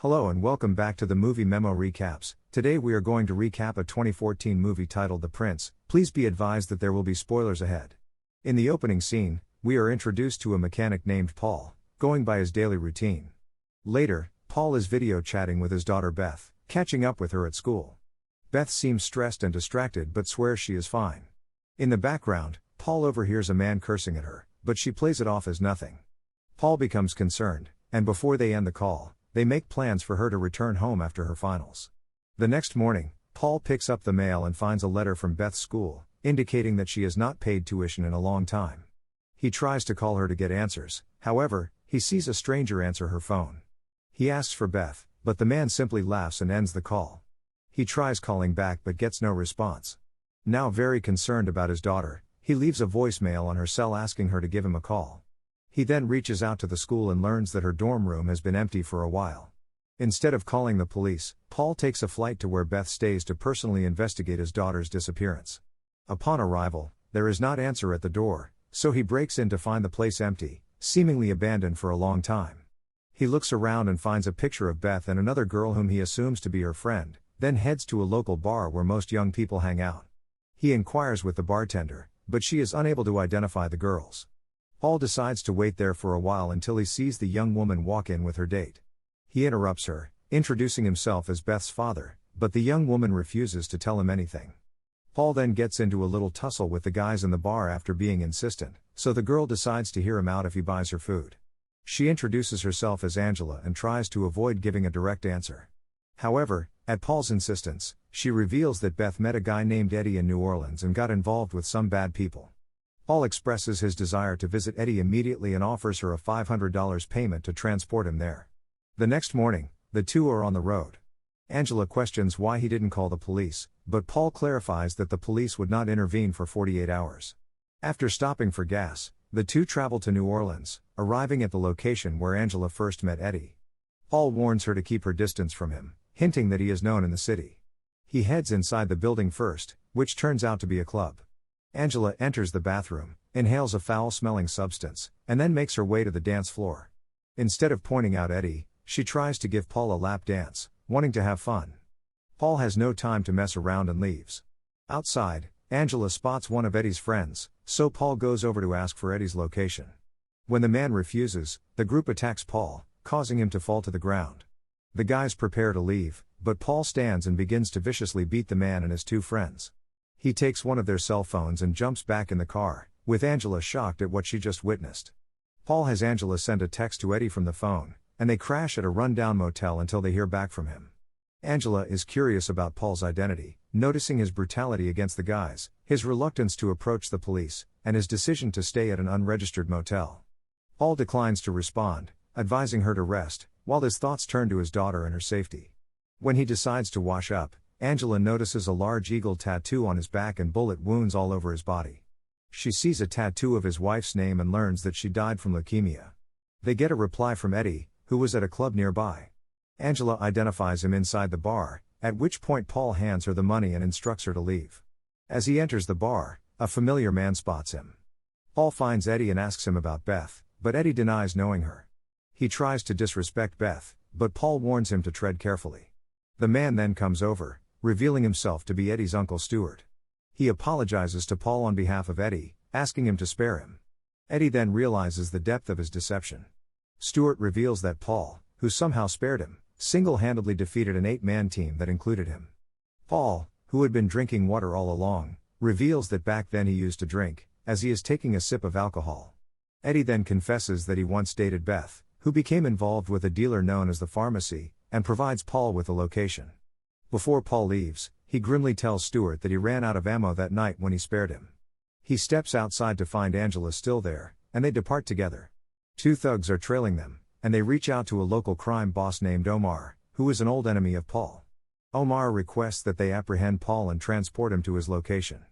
Hello and welcome back to the Movie Memo Recaps. Today we are going to recap a 2014 movie titled The Prince. Please be advised that there will be spoilers ahead. In the opening scene, we are introduced to a mechanic named Paul, going by his daily routine. Later, Paul is video chatting with his daughter Beth, catching up with her at school. Beth seems stressed and distracted but swears she is fine. In the background, Paul overhears a man cursing at her, but she plays it off as nothing. Paul becomes concerned, and before they end the call, they make plans for her to return home after her finals. The next morning, Paul picks up the mail and finds a letter from Beth's school, indicating that she has not paid tuition in a long time. He tries to call her to get answers, however, he sees a stranger answer her phone. He asks for Beth, but the man simply laughs and ends the call. He tries calling back but gets no response. Now very concerned about his daughter, he leaves a voicemail on her cell asking her to give him a call. He then reaches out to the school and learns that her dorm room has been empty for a while. Instead of calling the police, Paul takes a flight to where Beth stays to personally investigate his daughter's disappearance. Upon arrival, there is not answer at the door, so he breaks in to find the place empty, seemingly abandoned for a long time. He looks around and finds a picture of Beth and another girl whom he assumes to be her friend, then heads to a local bar where most young people hang out. He inquires with the bartender, but she is unable to identify the girls. Paul decides to wait there for a while until he sees the young woman walk in with her date. He interrupts her, introducing himself as Beth's father, but the young woman refuses to tell him anything. Paul then gets into a little tussle with the guys in the bar after being insistent, so the girl decides to hear him out if he buys her food. She introduces herself as Angela and tries to avoid giving a direct answer. However, at Paul's insistence, she reveals that Beth met a guy named Eddie in New Orleans and got involved with some bad people. Paul expresses his desire to visit Eddie immediately and offers her a $500 payment to transport him there. The next morning, the two are on the road. Angela questions why he didn't call the police, but Paul clarifies that the police would not intervene for 48 hours. After stopping for gas, the two travel to New Orleans, arriving at the location where Angela first met Eddie. Paul warns her to keep her distance from him, hinting that he is known in the city. He heads inside the building first, which turns out to be a club. Angela enters the bathroom, inhales a foul-smelling substance, and then makes her way to the dance floor. Instead of pointing out Eddie, she tries to give Paul a lap dance, wanting to have fun. Paul has no time to mess around and leaves. Outside, Angela spots one of Eddie's friends, so Paul goes over to ask for Eddie's location. When the man refuses, the group attacks Paul, causing him to fall to the ground. The guys prepare to leave, but Paul stands and begins to viciously beat the man and his two friends. He takes one of their cell phones and jumps back in the car, with Angela shocked at what she just witnessed. Paul has Angela send a text to Eddie from the phone, and they crash at a rundown motel until they hear back from him. Angela is curious about Paul's identity, noticing his brutality against the guys, his reluctance to approach the police, and his decision to stay at an unregistered motel. Paul declines to respond, advising her to rest, while his thoughts turn to his daughter and her safety. When he decides to wash up, Angela notices a large eagle tattoo on his back and bullet wounds all over his body. She sees a tattoo of his wife's name and learns that she died from leukemia. They get a reply from Eddie, who was at a club nearby. Angela identifies him inside the bar, at which point Paul hands her the money and instructs her to leave. As he enters the bar, a familiar man spots him. Paul finds Eddie and asks him about Beth, but Eddie denies knowing her. He tries to disrespect Beth, but Paul warns him to tread carefully. The man then comes over, revealing himself to be Eddie's uncle Stuart. He apologizes to Paul on behalf of Eddie, asking him to spare him. Eddie then realizes the depth of his deception. Stuart reveals that Paul, who somehow spared him, single-handedly defeated an 8-man team that included him. Paul, who had been drinking water all along, reveals that back then he used to drink, as he is taking a sip of alcohol. Eddie then confesses that he once dated Beth, who became involved with a dealer known as the Pharmacy, and provides Paul with a location. Before Paul leaves, he grimly tells Stuart that he ran out of ammo that night when he spared him. He steps outside to find Angela still there, and they depart together. Two thugs are trailing them, and they reach out to a local crime boss named Omar, who is an old enemy of Paul. Omar requests that they apprehend Paul and transport him to his location.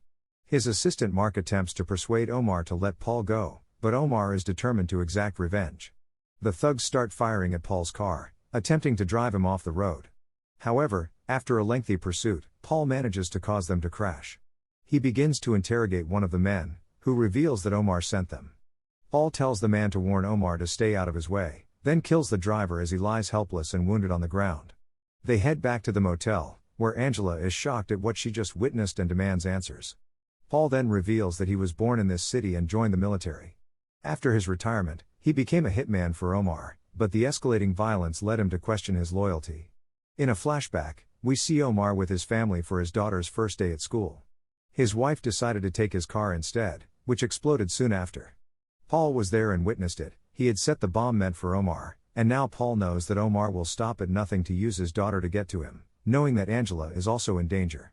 His assistant Mark attempts to persuade Omar to let Paul go, but Omar is determined to exact revenge. The thugs start firing at Paul's car, attempting to drive him off the road. However, after a lengthy pursuit, Paul manages to cause them to crash. He begins to interrogate one of the men, who reveals that Omar sent them. Paul tells the man to warn Omar to stay out of his way, then kills the driver as he lies helpless and wounded on the ground. They head back to the motel, where Angela is shocked at what she just witnessed and demands answers. Paul then reveals that he was born in this city and joined the military. After his retirement, he became a hitman for Omar, but the escalating violence led him to question his loyalty. In a flashback, we see Omar with his family for his daughter's first day at school. His wife decided to take his car instead, which exploded soon after. Paul was there and witnessed it. He had set the bomb meant for Omar, and now Paul knows that Omar will stop at nothing to use his daughter to get to him, knowing that Angela is also in danger.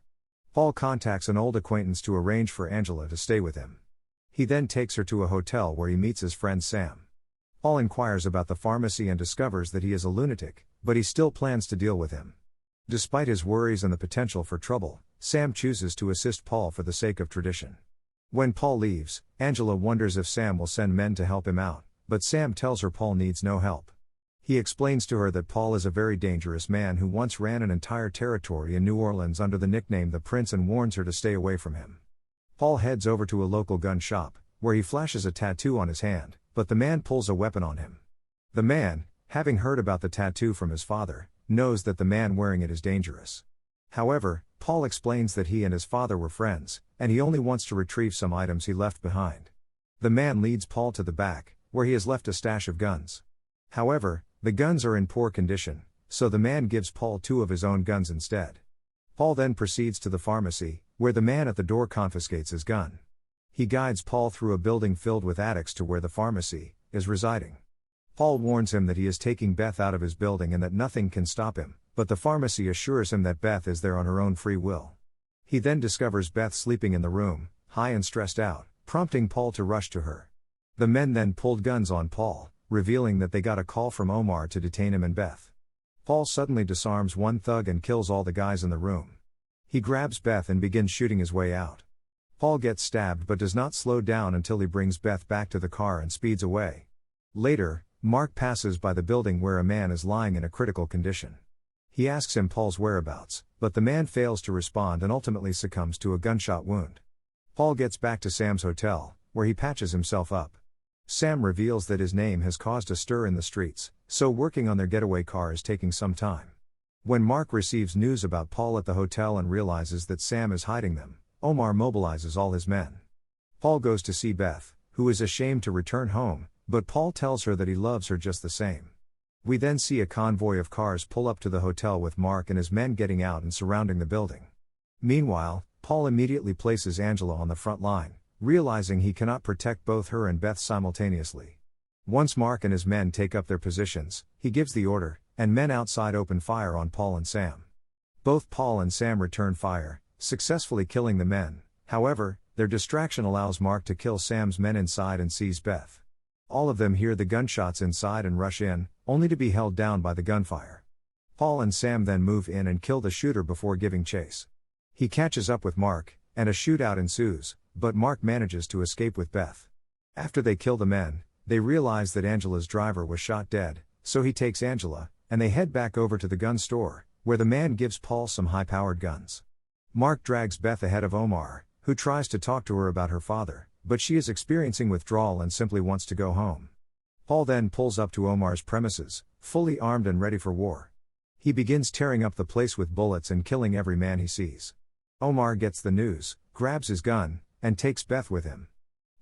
Paul contacts an old acquaintance to arrange for Angela to stay with him. He then takes her to a hotel where he meets his friend Sam. Paul inquires about the pharmacy and discovers that he is a lunatic, but he still plans to deal with him. Despite his worries and the potential for trouble, Sam chooses to assist Paul for the sake of tradition. When Paul leaves, Angela wonders if Sam will send men to help him out, but Sam tells her Paul needs no help. He explains to her that Paul is a very dangerous man who once ran an entire territory in New Orleans under the nickname the Prince and warns her to stay away from him. Paul heads over to a local gun shop, where he flashes a tattoo on his hand, but the man pulls a weapon on him. The man, having heard about the tattoo from his father, knows that the man wearing it is dangerous. However, Paul explains that he and his father were friends, and he only wants to retrieve some items he left behind. The man leads Paul to the back, where he has left a stash of guns. However, the guns are in poor condition, so the man gives Paul 2 of his own guns instead. Paul then proceeds to the pharmacy, where the man at the door confiscates his gun. He guides Paul through a building filled with addicts to where the pharmacy is residing. Paul warns him that he is taking Beth out of his building and that nothing can stop him, but the pharmacy assures him that Beth is there on her own free will. He then discovers Beth sleeping in the room, high and stressed out, prompting Paul to rush to her. The men then pulled guns on Paul, revealing that they got a call from Omar to detain him and Beth. Paul suddenly disarms one thug and kills all the guys in the room. He grabs Beth and begins shooting his way out. Paul gets stabbed but does not slow down until he brings Beth back to the car and speeds away. Later, Mark passes by the building where a man is lying in a critical condition. He asks him Paul's whereabouts, but the man fails to respond and ultimately succumbs to a gunshot wound. Paul gets back to Sam's hotel, where he patches himself up. Sam reveals that his name has caused a stir in the streets, so working on their getaway car is taking some time. When Mark receives news about Paul at the hotel and realizes that Sam is hiding them, Omar mobilizes all his men. Paul goes to see Beth, who is ashamed to return home, but Paul tells her that he loves her just the same. We then see a convoy of cars pull up to the hotel with Mark and his men getting out and surrounding the building. Meanwhile, Paul immediately places Angela on the front line, realizing he cannot protect both her and Beth simultaneously. Once Mark and his men take up their positions, he gives the order, and men outside open fire on Paul and Sam. Both Paul and Sam return fire, successfully killing the men. However, their distraction allows Mark to kill Sam's men inside and seize Beth. All of them hear the gunshots inside and rush in, only to be held down by the gunfire. Paul and Sam then move in and kill the shooter before giving chase. He catches up with Mark, and a shootout ensues, but Mark manages to escape with Beth. After they kill the men, they realize that Angela's driver was shot dead, so he takes Angela, and they head back over to the gun store, where the man gives Paul some high-powered guns. Mark drags Beth ahead of Omar, who tries to talk to her about her father, but she is experiencing withdrawal and simply wants to go home. Paul then pulls up to Omar's premises, fully armed and ready for war. He begins tearing up the place with bullets and killing every man he sees. Omar gets the news, grabs his gun, and takes Beth with him.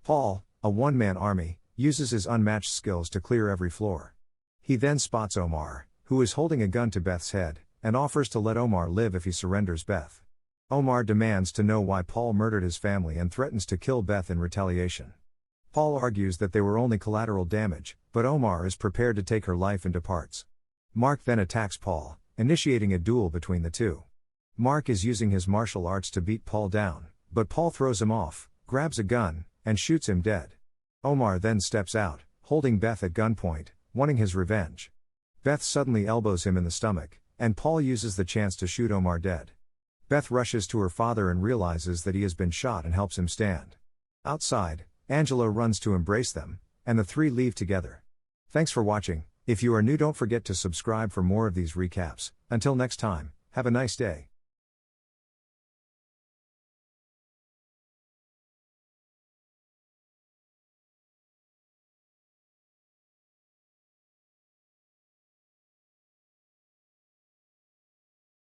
Paul, a one-man army, uses his unmatched skills to clear every floor. He then spots Omar, who is holding a gun to Beth's head, and offers to let Omar live if he surrenders Beth. Omar demands to know why Paul murdered his family and threatens to kill Beth in retaliation. Paul argues that they were only collateral damage, but Omar is prepared to take her life and departs. Mark then attacks Paul, initiating a duel between the two. Mark is using his martial arts to beat Paul down, but Paul throws him off, grabs a gun, and shoots him dead. Omar then steps out, holding Beth at gunpoint, wanting his revenge. Beth suddenly elbows him in the stomach, and Paul uses the chance to shoot Omar dead. Beth rushes to her father and realizes that he has been shot and helps him stand. Outside, Angela runs to embrace them, and the three leave together. Thanks for watching. If you are new, don't forget to subscribe for more of these recaps. Until next time, have a nice day.